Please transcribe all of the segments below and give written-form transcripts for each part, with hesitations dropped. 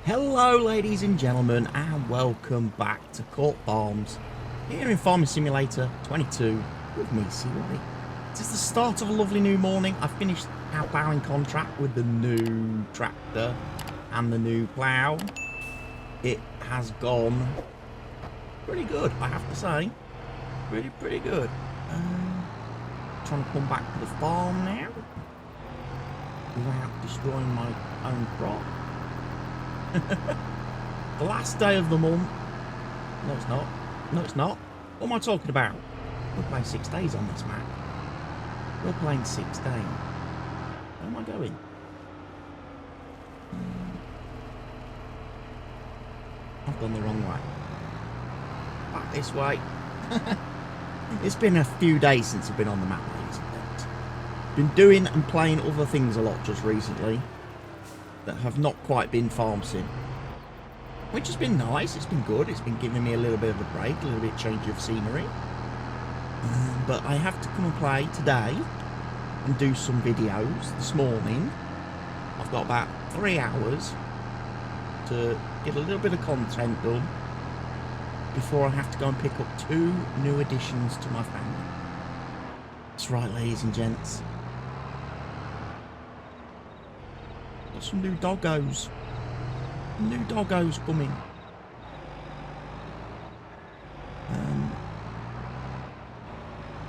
Hello ladies and gentlemen, and welcome back to Court Farms here in Farming Simulator 22 with me, CY. It is the start of a lovely new morning. I've finished our ploughing contract with the new tractor and the new plough. It has gone pretty good, I have to say. Pretty good. Trying to come back to the farm now without destroying my own crop. The last day of the month. No, it's not. No, it's not. What am I talking about? We're playing 6 days on this map. We're playing 6 days. Where am I going? I've gone the wrong way. Back this way. It's been a few days since I've been on the map, ladies and gents. Been doing and playing other things a lot just recently that have not quite been farm sim, which has been nice. It's been good. It's been giving me a little bit of a break, a little bit of change of scenery. But I have to come and play today and do some videos this morning. I've got about 3 hours to get a little bit of content done before I have to go and pick up 2 new additions to my family. That's right, ladies and gents. Got some new doggos. New doggos coming.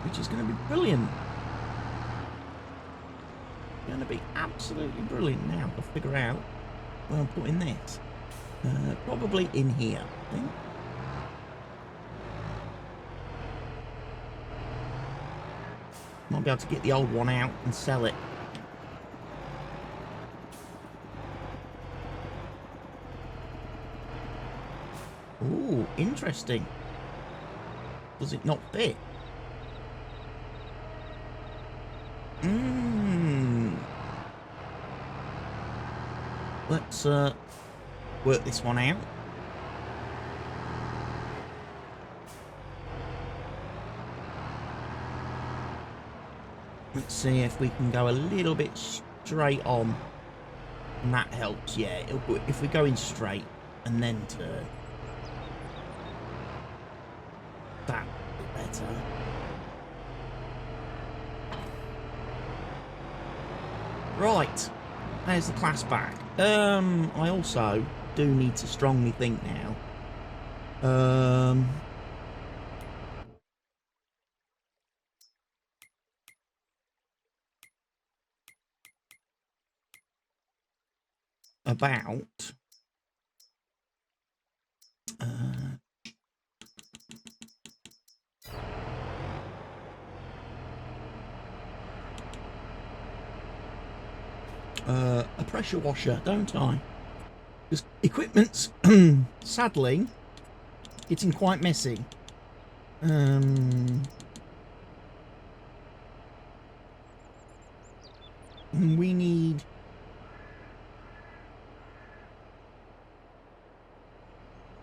Which is going to be brilliant. Going to be absolutely brilliant now to figure out where I'm putting this. Probably in here, I think. Might be able to get the old one out and sell it. Ooh, interesting. Does it not fit? Let's work this one out. Let's see if we can go a little bit straight on. And that helps, yeah. If we go in straight and then turn. That would be better. Right. There's the class back. I also do need to strongly think now. About a pressure washer, don't I? Because equipment's sadly getting quite messy. And we need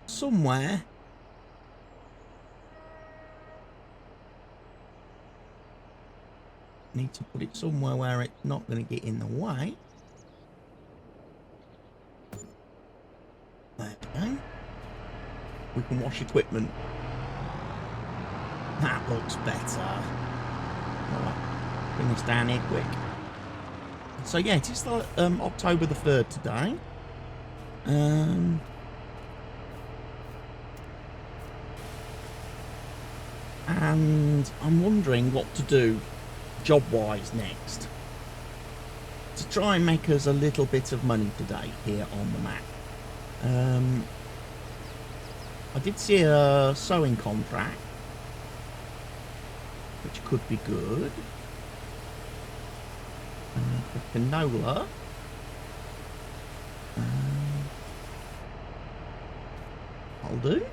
somewhere need to put it somewhere where it's not going to get in the way. There we go. We can wash equipment. That looks better. Alright, bring this down here quick. So yeah, it is the, October the 3rd today. And I'm wondering what to do job-wise next to try and make us a little bit of money today here on the map. I did see a sowing contract, which could be good. For canola. I'll do.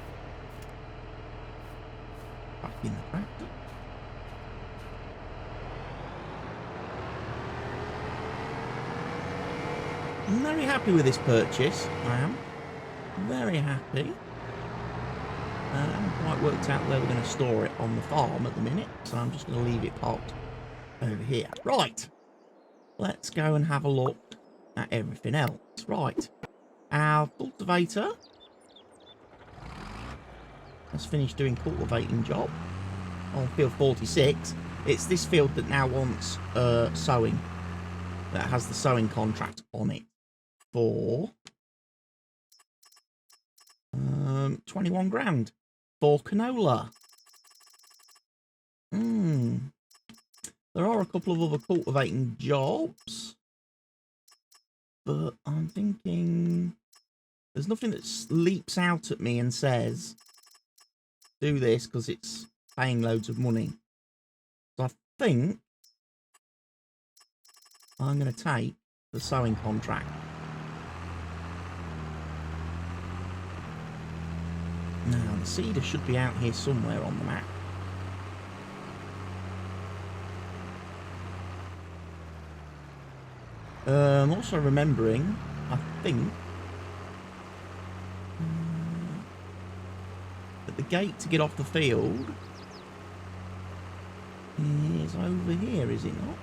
Back in the tractor. I'm very happy with this purchase. I am very happy. I haven't quite worked out where we're going to store it on the farm at the minute, so I'm just going to leave it parked over here. Right, let's go and have a look at everything else. Right, our cultivator has finished doing cultivating job on field 46. It's this field that now wants sowing, that has the sowing contract on it for 21 grand for canola. There are a couple of other cultivating jobs, but I'm thinking there's nothing that leaps out at me and says do this because it's paying loads of money. So I think I'm going to take the sowing contract. Now the seeder should be out here somewhere on the map. I'm also remembering, I think, that the gate to get off the field is over here, is it not?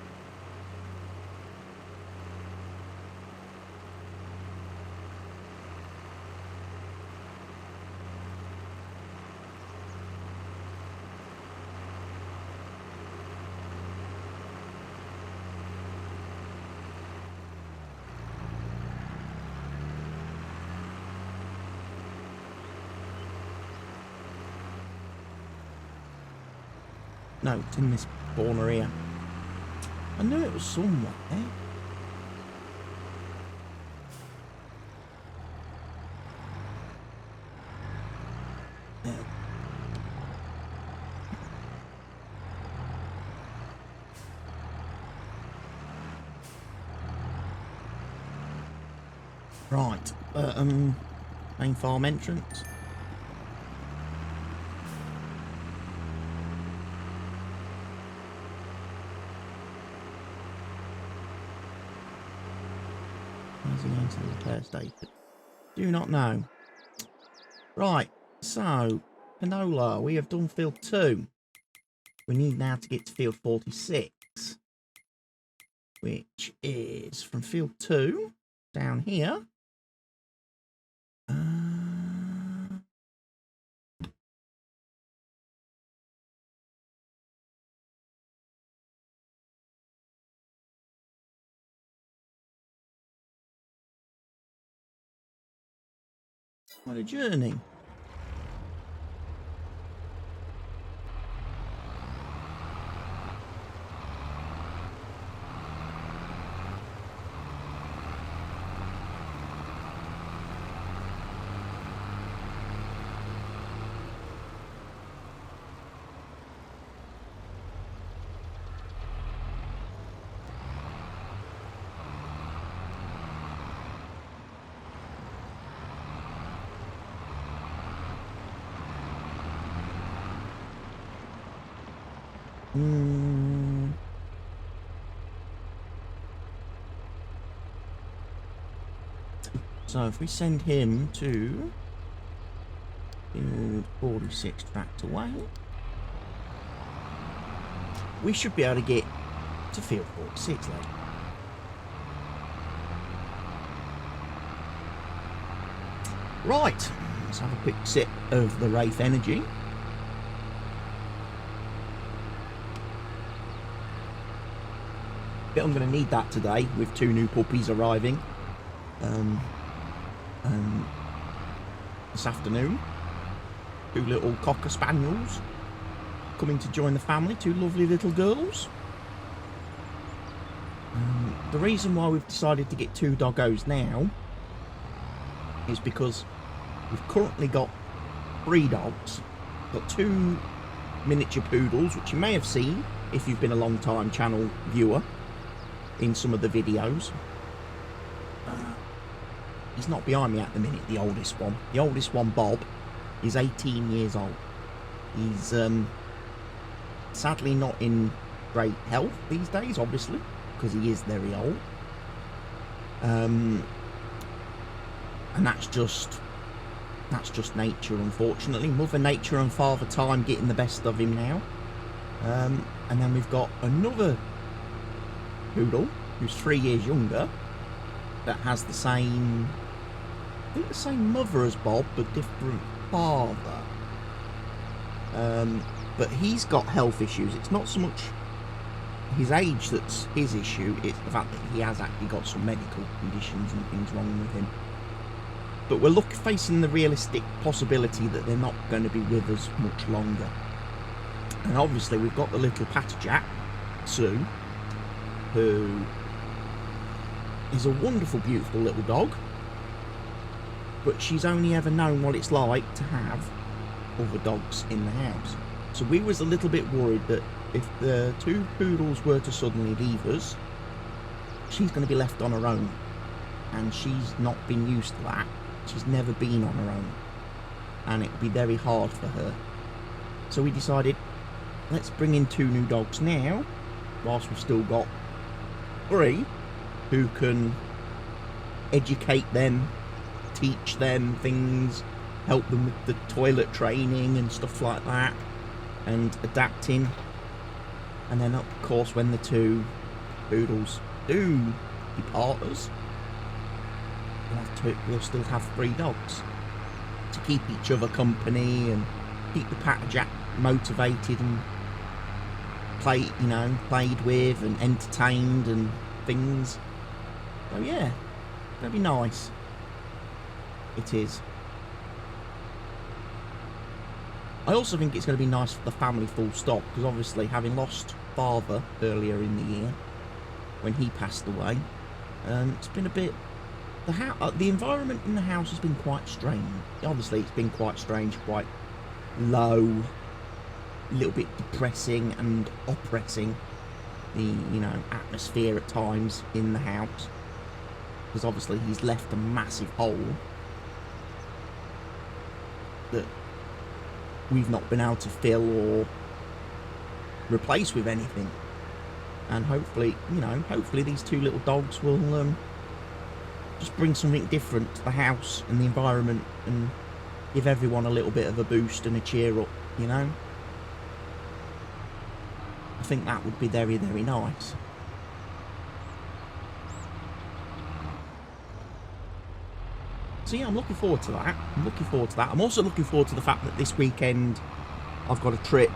No, it's in this corner here. I knew it was somewhere. There. Right, main farm entrance. Into the repair station. Do not know. Right, so canola, we have done field 2. We need now to get to field 46, which is from field 2 down here. What a journey. So if we send him to field 46 tracked away, we should be able to get to field 46 later. Right, let's have a quick sip of the Wraith Energy. But I'm going to need that today with 2 new puppies arriving this afternoon. 2 little cocker spaniels coming to join the family, 2 lovely little girls. The reason why we've decided to get 2 doggos now is because we've currently got 3 dogs. We've got 2 miniature poodles, which you may have seen if you've been a long time channel viewer in some of the videos. He's not behind me at the minute, the oldest one. The oldest one, Bob, is 18 years old. He's sadly not in great health these days, obviously, because he is very old. And that's just nature, unfortunately. Mother Nature and Father Time getting the best of him now. And then we've got another poodle who's 3 years younger that has the same I think the same mother as Bob, but different father. But he's got health issues. It's not so much his age that's his issue, it's the fact that he has actually got some medical conditions and things wrong with him. But we're facing the realistic possibility that they're not going to be with us much longer. And obviously we've got the little Patterjack, Sue, who is a wonderful, beautiful little dog. But she's only ever known what it's like to have other dogs in the house. So we was a little bit worried that if the two poodles were to suddenly leave us, she's going to be left on her own. And she's not been used to that. She's never been on her own. And it would be very hard for her. So we decided, let's bring in 2 new dogs now, whilst we've still got 3 who can educate them, teach them things, help them with the toilet training and stuff like that, and adapting. And then of course when the 2 poodles do depart us, we'll still have 3 dogs to keep each other company and keep the Patterjack motivated and played with and entertained and things. So yeah, that'd be nice. It is. I also think it's going to be nice for the family full stop, because obviously having lost father earlier in the year when he passed away, it's been a bit, the environment in the house has been quite strange. Obviously it's been quite strange, quite low, a little bit depressing and oppressing, the atmosphere at times in the house, because obviously he's left a massive hole that we've not been able to fill or replace with anything. And hopefully these 2 little dogs will just bring something different to the house and the environment and give everyone a little bit of a boost and a cheer up, I think that would be very, very nice. So yeah, I'm looking forward to that. I'm also looking forward to the fact that this weekend I've got a trip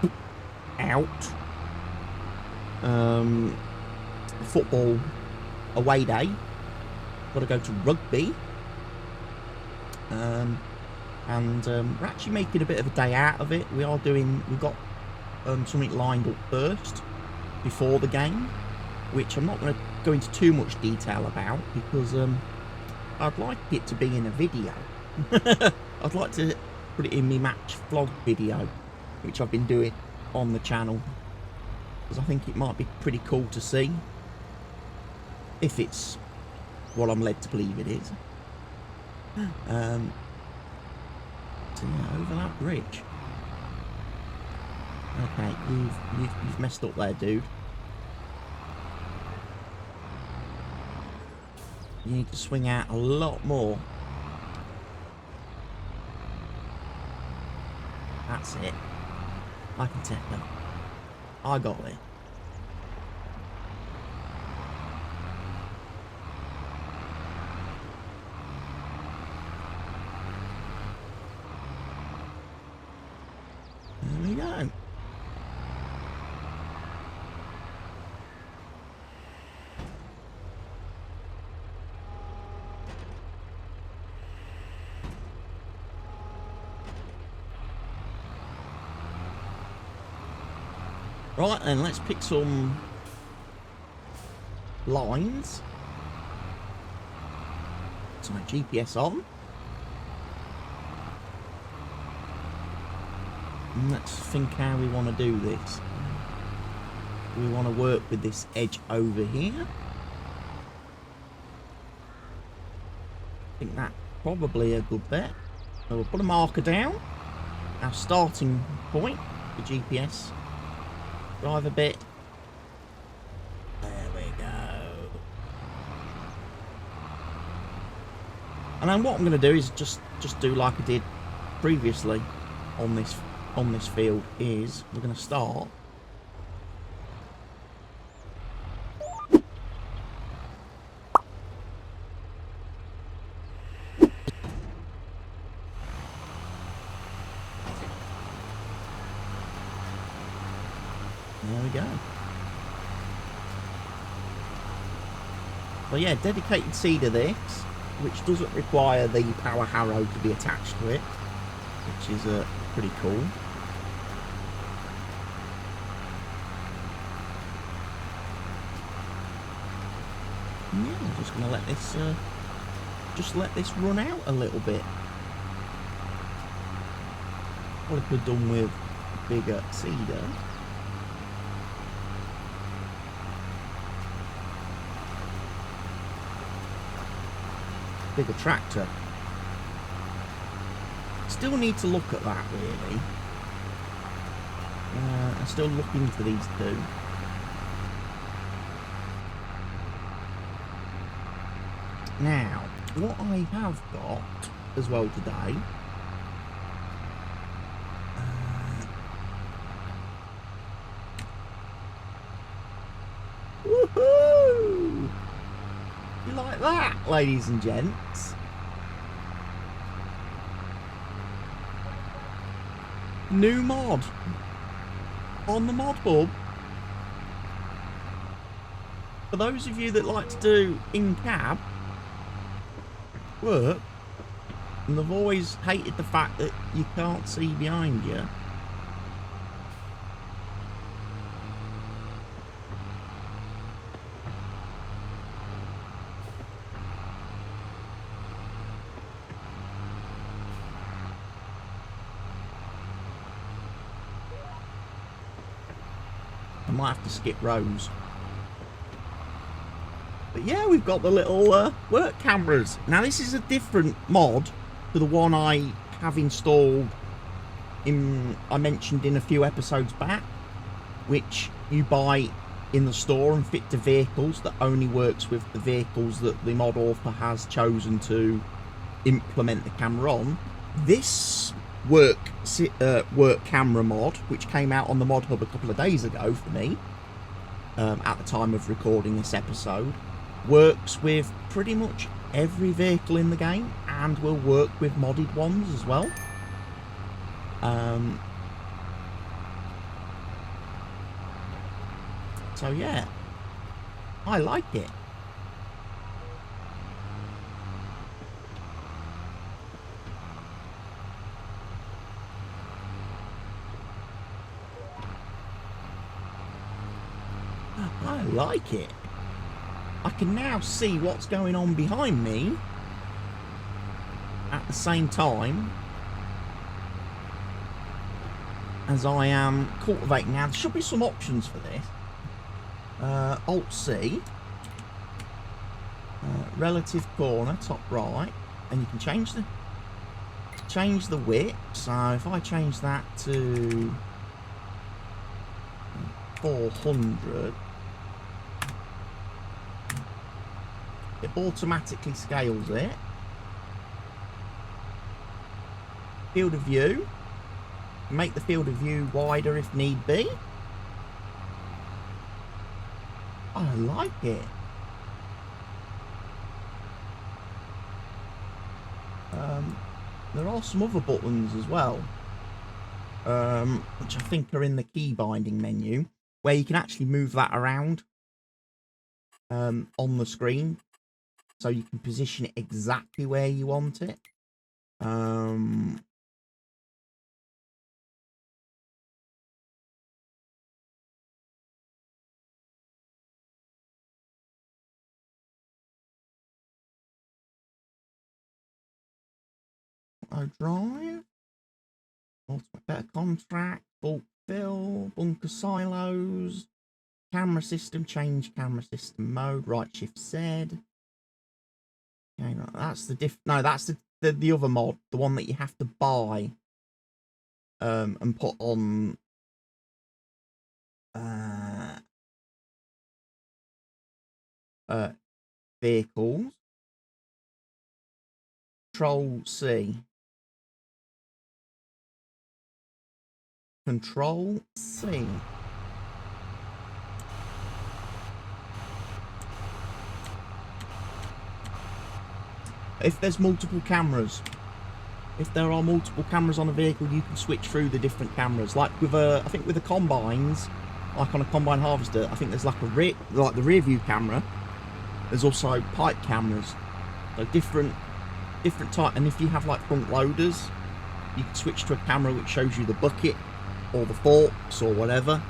out. Football away day. Got to go to rugby. We're actually making a bit of a day out of it. We've got something lined up first before the game, which I'm not going to go into too much detail about, because I'd like it to be in a video. I'd like to put it in my match vlog video, which I've been doing on the channel, because I think it might be pretty cool to see, if it's what I'm led to believe it is. So yeah, over that bridge. Okay, you've messed up there, dude. You need to swing out a lot more. That's it. I can take that. I got it. There we go. Right then, let's pick some lines. So my GPS on. And let's think how we want to do this. We want to work with this edge over here. I think that's probably a good bet. So we'll put a marker down. Our starting point, the GPS. Drive a bit. There we go. And then what I'm going to do is just do like I did previously on this field. Is we're going to start There we go. So yeah, dedicated seeder this, which doesn't require the power harrow to be attached to it, which is pretty cool. Yeah, I'm just gonna let this let this run out a little bit. What if we're done with bigger seeder? Bigger tractor. Still need to look at that, really. I'm still looking for these two. Now, what I have got as well today... woohoo! You like that, ladies and gents? New mod on the ModHub. For those of you that like to do in-cab work, and they've always hated the fact that you can't see behind you. I might have to skip rows. But yeah, we've got the little work cameras. Now this is a different mod to the one I have installed I mentioned in a few episodes back, which you buy in the store and fit to vehicles, that only works with the vehicles that the mod author has chosen to implement the camera on. This work camera mod, which came out on the ModHub a couple of days ago for me, at the time of recording this episode, works with pretty much every vehicle in the game and will work with modded ones as well. So yeah, I like it. I like it. I can now see what's going on behind me at the same time as I am cultivating. Now, there should be some options for this. Alt-C, relative corner, top right, and you can change the width. So if I change that to 400, it automatically scales it. Field of view. Make the field of view wider if need be. I like it. There are some other buttons as well, which I think are in the key binding menu, where you can actually move that around on the screen, so you can position it exactly where you want it. Drive, ultimate better contract, bulk fill, bunker silos, camera system, change camera system mode, right shift Z. Okay, no, that's the that's the other mod, the one that you have to buy and put on vehicles. Control C. Control C. If there's multiple cameras, if there are multiple cameras on a vehicle, you can switch through the different cameras. Like with I think with the combines, like on a combine harvester, I think there's like the rear view camera. There's also pipe cameras, so different type. And if you have like front loaders, you can switch to a camera which shows you the bucket or the forks or whatever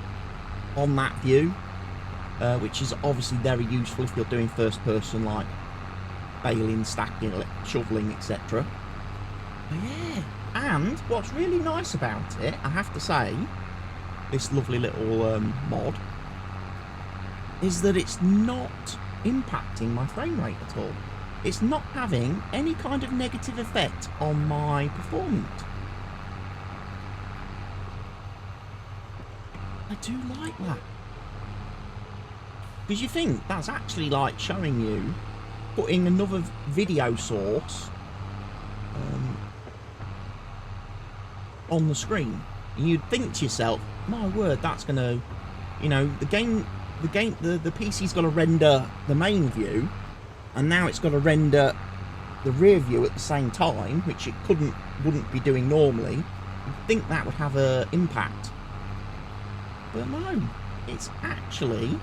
on that view, which is obviously very useful if you're doing first person, like baling, stacking, shoveling, etc. Yeah, and what's really nice about it, I have to say, this lovely little mod, is that it's not impacting my frame rate at all. It's not having any kind of negative effect on my performance. I do like that, because you think that's actually like showing you, putting another video source on the screen, and you'd think to yourself, my word, that's gonna, you know, the PC's got to render the main view, and now it's got to render the rear view at the same time, which it wouldn't be doing normally. You'd think that would have an impact, but no, it's actually,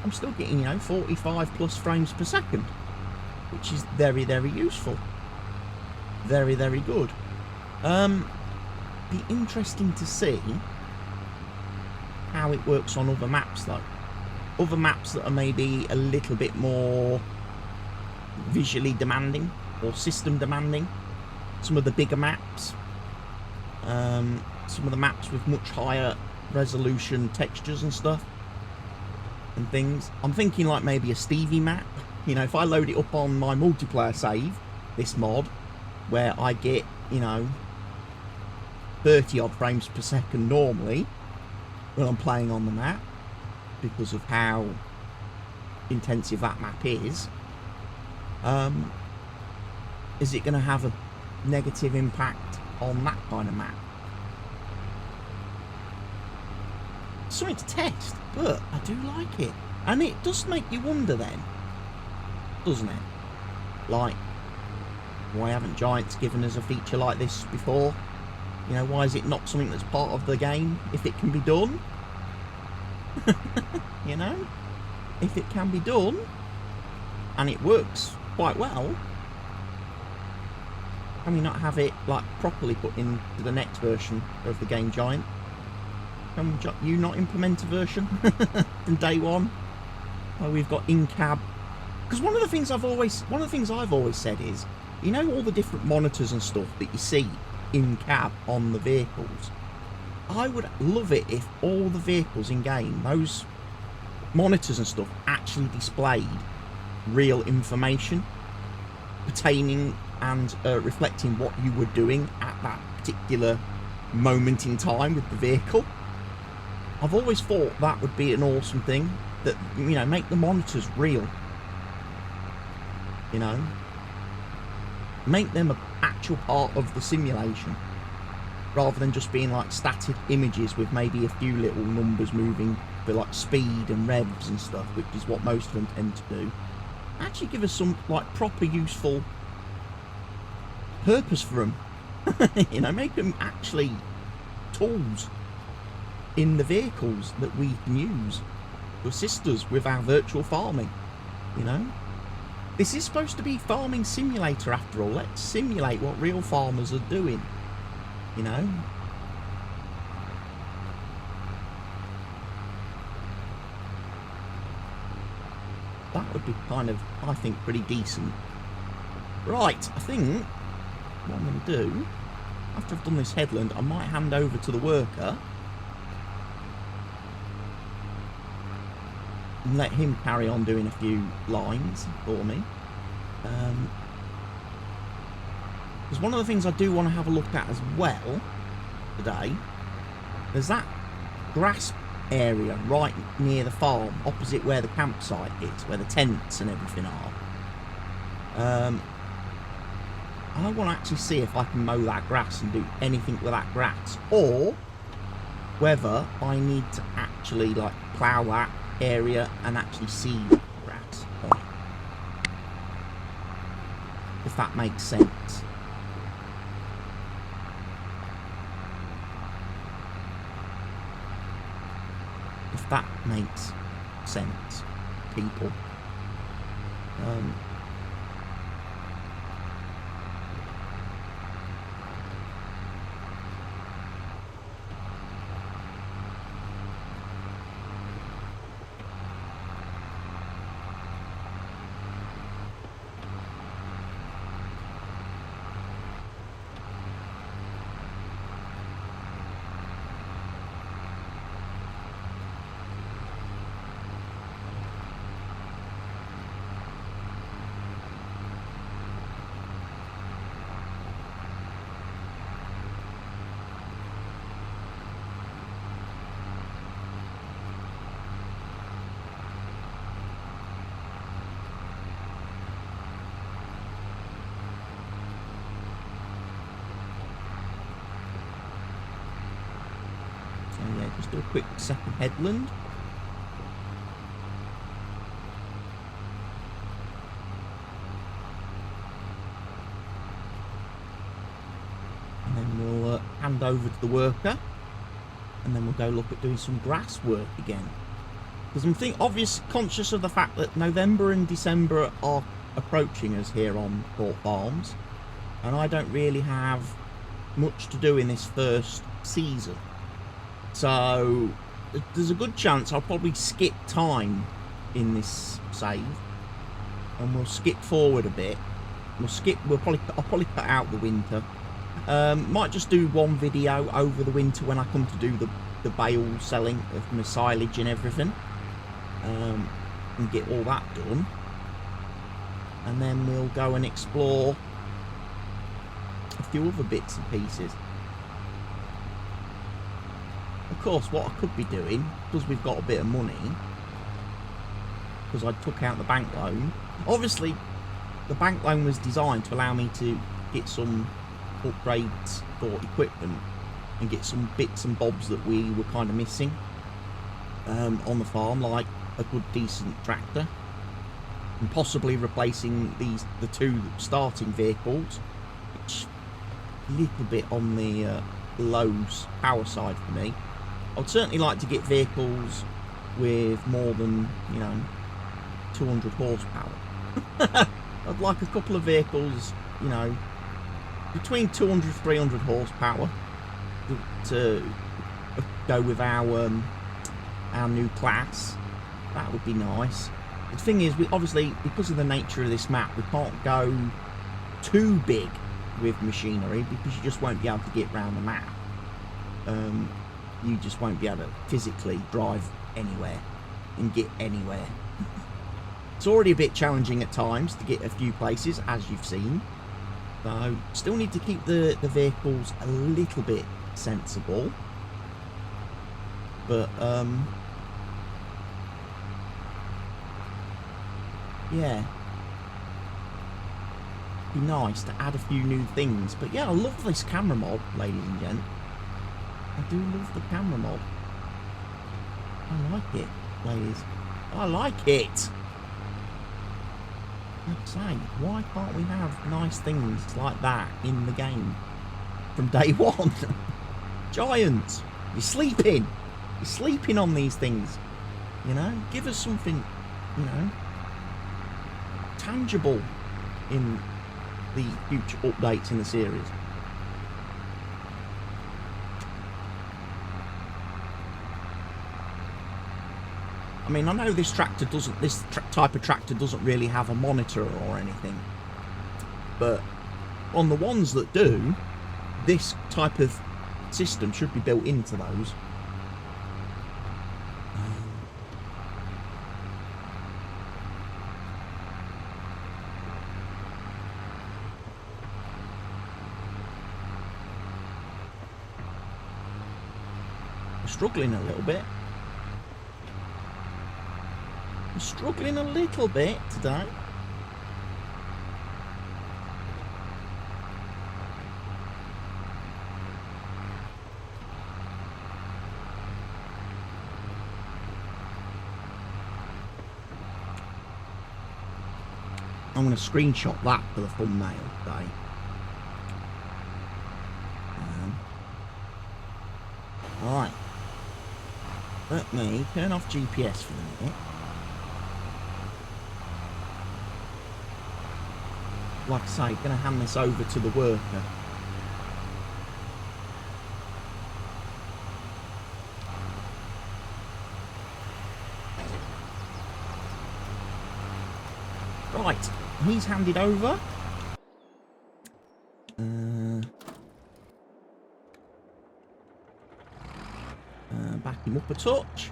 I'm still getting, you know, 45 plus frames per second, which is very, very useful. Very, very good. Be interesting to see how it works on other maps though. Other maps that are maybe a little bit more visually demanding or system demanding. Some of the bigger maps. Some of the maps with much higher resolution textures and stuff and things. I'm thinking like maybe a Stevie map. You know, if I load it up on my multiplayer save, this mod, where I get, you know, 30 odd frames per second normally when I'm playing on the map, because of how intensive that map is it going to have a negative impact on that kind of map? Something to test, but I do like it, and it does make you wonder then, doesn't it? Like, why haven't Giants given us a feature like this before? You know, why is it not something that's part of the game if it can be done? You know, if it can be done and it works quite well, can we not have it like properly put into the next version of the game Giant? Can you not implement a version from day one where we've got in-cab? Because one of the things I've always said is, you know, all the different monitors and stuff that you see in cab on the vehicles, I would love it if all the vehicles in game, those monitors and stuff, actually displayed real information pertaining and reflecting what you were doing at that particular moment in time with the vehicle. I've always thought that would be an awesome thing, that, you know, make the monitors real, you know, make them an actual part of the simulation, rather than just being like static images with maybe a few little numbers moving for like speed and revs and stuff, which is what most of them tend to do. Actually give us some like proper useful purpose for them. You know, make them actually tools in the vehicles that we can use to assist us with our virtual farming. You know, this is supposed to be farming simulator after all. Let's simulate what real farmers are doing, you know. That would be kind of, I think, pretty decent. Right, I think what I'm going to do, after I've done this headland, I might hand over to the worker and let him carry on doing a few lines for me. Because one of the things I do want to have a look at as well today, there's that grass area right near the farm, opposite where the campsite is, where the tents and everything are. I want to actually see if I can mow that grass and do anything with that grass, or whether I need to actually like plough that area and actually seed grass on it, if that makes sense. that makes sense, people. Yeah, just do a quick second headland. And then we'll hand over to the worker. And then we'll go look at doing some grass work again. Because I'm conscious of the fact that November and December are approaching us here on Court Farms. And I don't really have much to do in this first season. So there's a good chance I'll probably skip time in this save, and we'll skip forward a bit. I'll probably cut out the winter. Might just do one video over the winter when I come to do the bale selling of my silage and everything, and get all that done. And then we'll go and explore a few other bits and pieces. Of course, what I could be doing, because we've got a bit of money, because I took out the bank loan. Obviously, the bank loan was designed to allow me to get some upgrades for equipment and get some bits and bobs that we were kind of missing on the farm, like a good decent tractor, and possibly replacing the two starting vehicles, which a little bit on the low power side for me. I'd certainly like to get vehicles with more than, 200 horsepower. I'd like a couple of vehicles, between 200 and 300 horsepower to go with our new class. That would be nice. The thing is, obviously, because of the nature of this map, we can't go too big with machinery because you just won't be able to get around the map. You just won't be able to physically drive anywhere and get anywhere. It's already a bit challenging at times to get a few places, as you've seen. So, still need to keep the vehicles a little bit sensible. But, yeah. Be nice to add a few new things. But yeah, I love this camera mod, ladies and gents. I do love the camera mod. I like it, ladies. I like it. I'd say, why can't we have nice things like that in the game from day one? Giants, you're sleeping. You're sleeping on these things. Give us something, tangible in the future updates in the series. I mean, I know this type of tractor doesn't really have a monitor or anything, but on the ones that do, this type of system should be built into those. I'm struggling a little bit. Struggling a little bit today. I'm going to screenshot that for the thumbnail today. Alright. Let me turn off GPS for the minute. Like I say, going to hand this over to the worker. Right, he's handed over. Back him up a touch.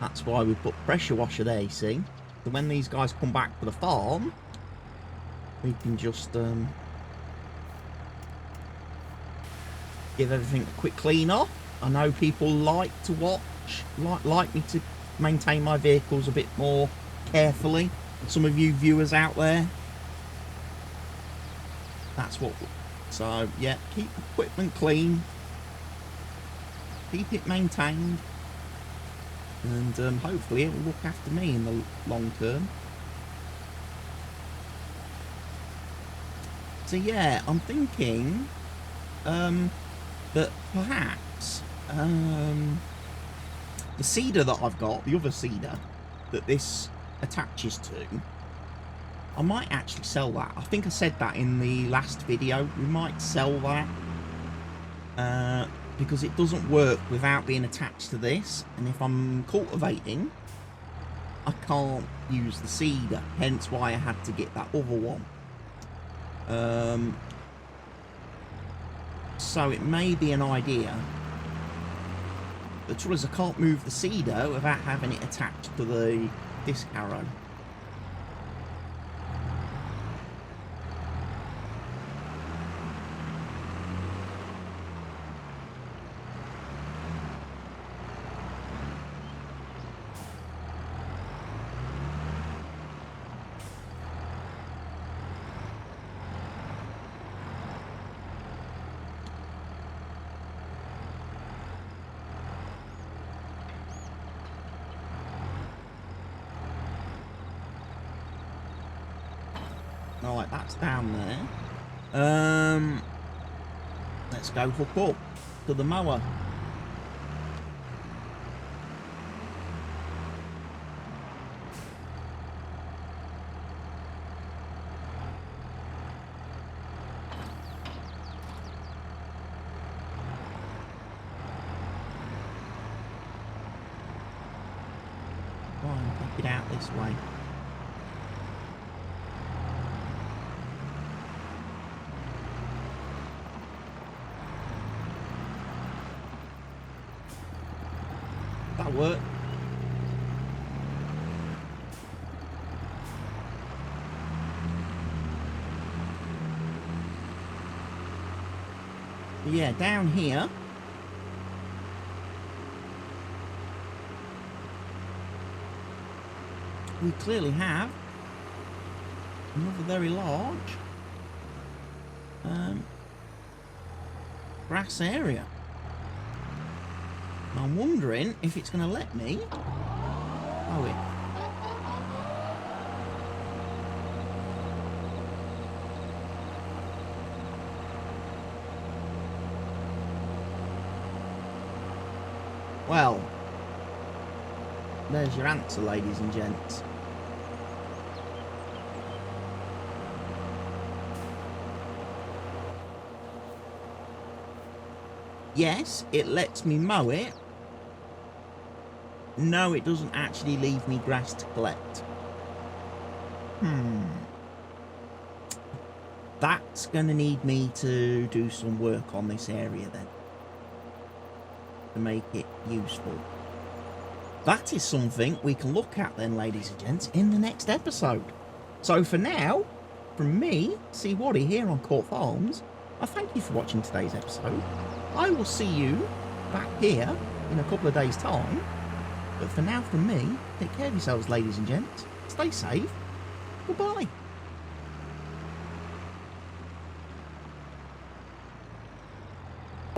That's why we put pressure washer there, you see. So when these guys come back to the farm, we can just give everything a quick clean off. I know people like to watch, like me to maintain my vehicles a bit more carefully. Some of you viewers out there, that's what. So yeah, keep equipment clean, keep it maintained, and hopefully it will look after me in the long term. So yeah, I'm thinking that perhaps the seeder that I've got, the other seeder that this attaches to, I might actually sell that. I think I said that in the last video. We might sell that because it doesn't work without being attached to this, and if I'm cultivating I can't use the seeder, hence why I had to get that other one. So it may be an idea. The trouble is I can't move the seeder without having it attached to the disc harrow. Right, that's down there. Let's go hook up to the mower. Try and take it out this way. That'll work. Yeah, down here we clearly have another very large grass area. I'm wondering if it's going to let me mow it. Well, there's your answer, ladies and gents. Yes, it lets me mow it. No, it doesn't actually leave me grass to collect. That's going to need me to do some work on this area then, to make it useful. That is something we can look at then, ladies and gents, in the next episode. So for now, from me, C. Waddy here on Court Farms, I thank you for watching today's episode. I will see you back here in a couple of days' time. But for now, from me, take care of yourselves, ladies and gents. Stay safe. Goodbye.